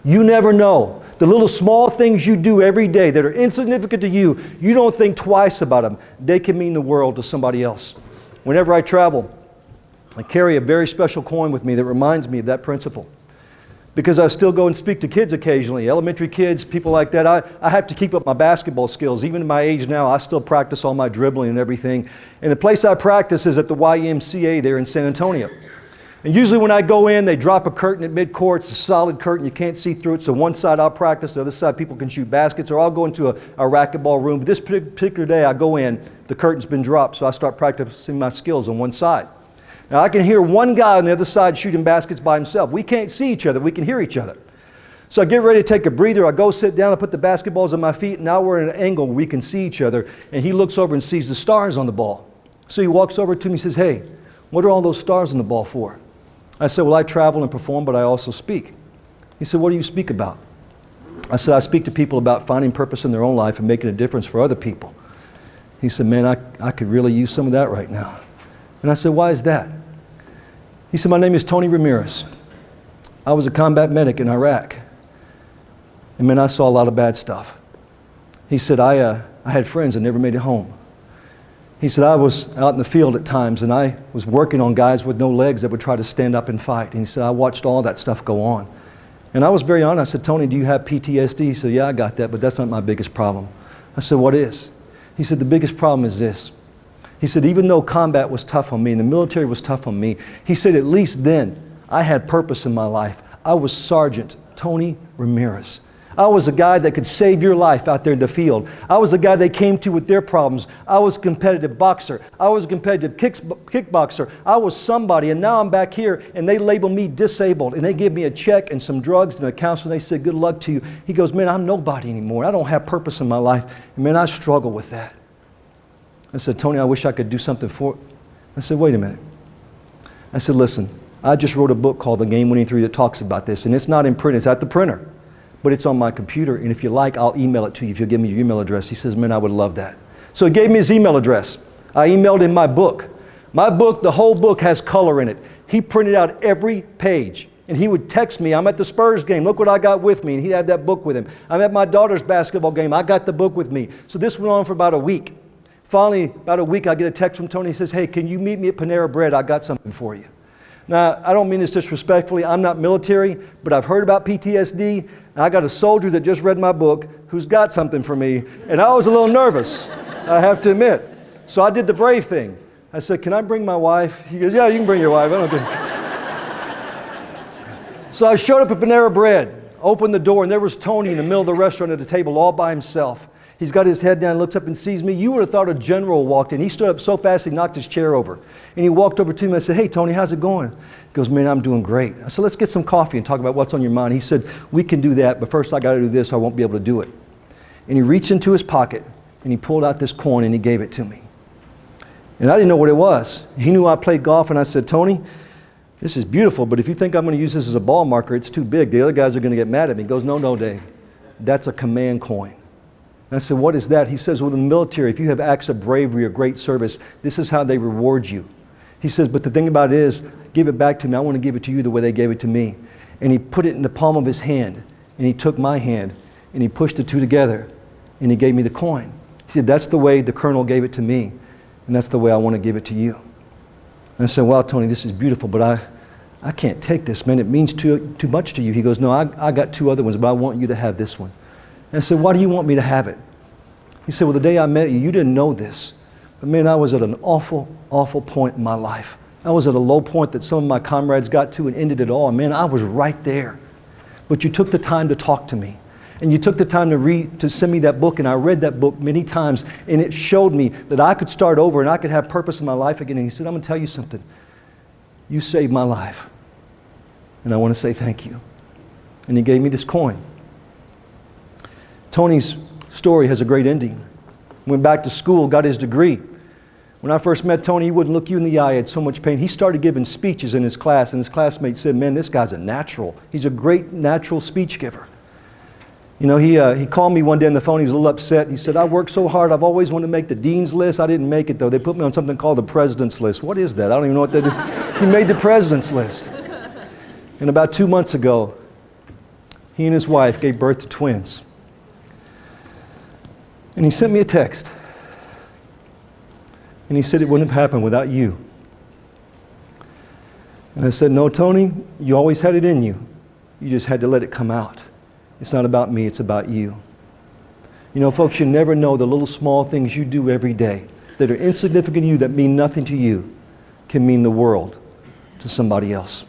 You never know. The little small things you do every day that are insignificant to you, you don't think twice about them. They can mean the world to somebody else. Whenever I travel, I carry a very special coin with me that reminds me of that principle. Because I still go and speak to kids occasionally, elementary kids, people like that. I have to keep up my basketball skills. Even at my age now, I still practice all my dribbling and everything. And the place I practice is at the YMCA there in San Antonio. And usually when I go in, they drop a curtain at midcourt. It's a solid curtain. You can't see through it. So one side I'll practice, the other side people can shoot baskets, or I'll go into a racquetball room. But this particular day I go in, the curtain's been dropped, so I start practicing my skills on one side. Now I can hear one guy on the other side shooting baskets by himself. We can't see each other. We can hear each other. So I get ready to take a breather. I go sit down. I put the basketballs on my feet. And now we're at an angle where we can see each other. And he looks over and sees the stars on the ball. So he walks over to me and says, "Hey, what are all those stars on the ball for?" I said, "Well, I travel and perform, but I also speak." He said, "What do you speak about?" I said, "I speak to people about finding purpose in their own life and making a difference for other people." He said, "Man, I could really use some of that right now." And I said, "Why is that?" He said, "My name is Tony Ramirez. I was a combat medic in Iraq. And man, I saw a lot of bad stuff." He said, I had friends that never made it home. He said, "I was out in the field at times and I was working on guys with no legs that would try to stand up and fight." And he said, "I watched all that stuff go on." And I was very honest. I said, "Tony, do you have PTSD?" He said, "Yeah, I got that, but that's not my biggest problem." I said, "What is?" He said, "The biggest problem is this." He said, "Even though combat was tough on me and the military was tough on me," he said, "at least then I had purpose in my life. I was Sergeant Tony Ramirez. I was a guy that could save your life out there in the field. I was the guy they came to with their problems. I was a competitive boxer. I was a competitive kickboxer. I was somebody, and now I'm back here, and they label me disabled, and they give me a check and some drugs and a counselor, and they said, 'Good luck to you.'" He goes, "Man, I'm nobody anymore. I don't have purpose in my life. And man, I struggle with that." I said, "Tony, I wish I could do something for it." I said, "Wait a minute." I said, "Listen, I just wrote a book called The Game Winning 3 that talks about this, and it's not in print. It's at the printer. But it's on my computer, and if you like, I'll email it to you if you'll give me your email address." He says, "Man, I would love that." So he gave me his email address. I emailed him my book. My book, the whole book has color in it. He printed out every page, and he would text me, "I'm at the Spurs game. Look what I got with me." And he'd have that book with him. "I'm at my daughter's basketball game. I got the book with me." So this went on for about a week. Finally, about a week, I get a text from Tony. He says, "Hey, can you meet me at Panera Bread? I got something for you." Now, I don't mean this disrespectfully. I'm not military, but I've heard about PTSD. I got a soldier that just read my book who's got something for me, and I was a little nervous, I have to admit. So I did the brave thing. I said, "Can I bring my wife?" He goes, "Yeah, you can bring your wife. I don't care." So I showed up at Panera Bread, opened the door, and there was Tony in the middle of the restaurant at a table all by himself. He's got his head down, looks up and sees me. You would have thought a general walked in. He stood up so fast he knocked his chair over. And he walked over to me. I said, "Hey, Tony, how's it going?" He goes, "Man, I'm doing great." I said, "Let's get some coffee and talk about what's on your mind." He said, "We can do that, but first I got to do this or I won't be able to do it." And he reached into his pocket and he pulled out this coin and he gave it to me. And I didn't know what it was. He knew I played golf, and I said, "Tony, this is beautiful, but if you think I'm going to use this as a ball marker, it's too big. The other guys are going to get mad at me." He goes, "No, Dave. That's a command coin." And I said, "What is that?" He says, "Well, in the military, if you have acts of bravery or great service, this is how they reward you." He says, "But the thing about it is, give it back to me. I want to give it to you the way they gave it to me." And he put it in the palm of his hand, and he took my hand, and he pushed the two together, and he gave me the coin. He said, "That's the way the colonel gave it to me, and that's the way I want to give it to you." And I said, "Wow, Tony, this is beautiful, but I can't take this, man. It means too much to you." He goes, "No, I got two other ones, but I want you to have this one." And I said, "Why do you want me to have it?" He said, "Well, the day I met you, you didn't know this. But man, I was at an awful, awful point in my life. I was at a low point that some of my comrades got to and ended it all. And man, I was right there. But you took the time to talk to me. And you took the time to send me that book, and I read that book many times, and it showed me that I could start over and I could have purpose in my life again." And he said, "I'm going to tell you something. You saved my life. And I want to say thank you." And he gave me this coin. Tony's story has a great ending. Went back to school, got his degree. When I first met Tony, he wouldn't look you in the eye. He had so much pain. He started giving speeches in his class, and his classmates said, "Man, this guy's a natural. He's a great natural speech giver." You know, he called me one day on the phone. He was a little upset. He said, "I worked so hard. I've always wanted to make the dean's list. I didn't make it, though. They put me on something called the president's list." What is that? I don't even know what that is. He made the president's list. And about 2 months ago, He and his wife gave birth to twins. And he sent me a text. And he said it wouldn't have happened without you. And I said, no, Tony, you always had it in you. You just had to let it come out. It's not about me, it's about you. You know, folks, you never know the little small things you do every day that are insignificant to you, that mean nothing to you, can mean the world to somebody else.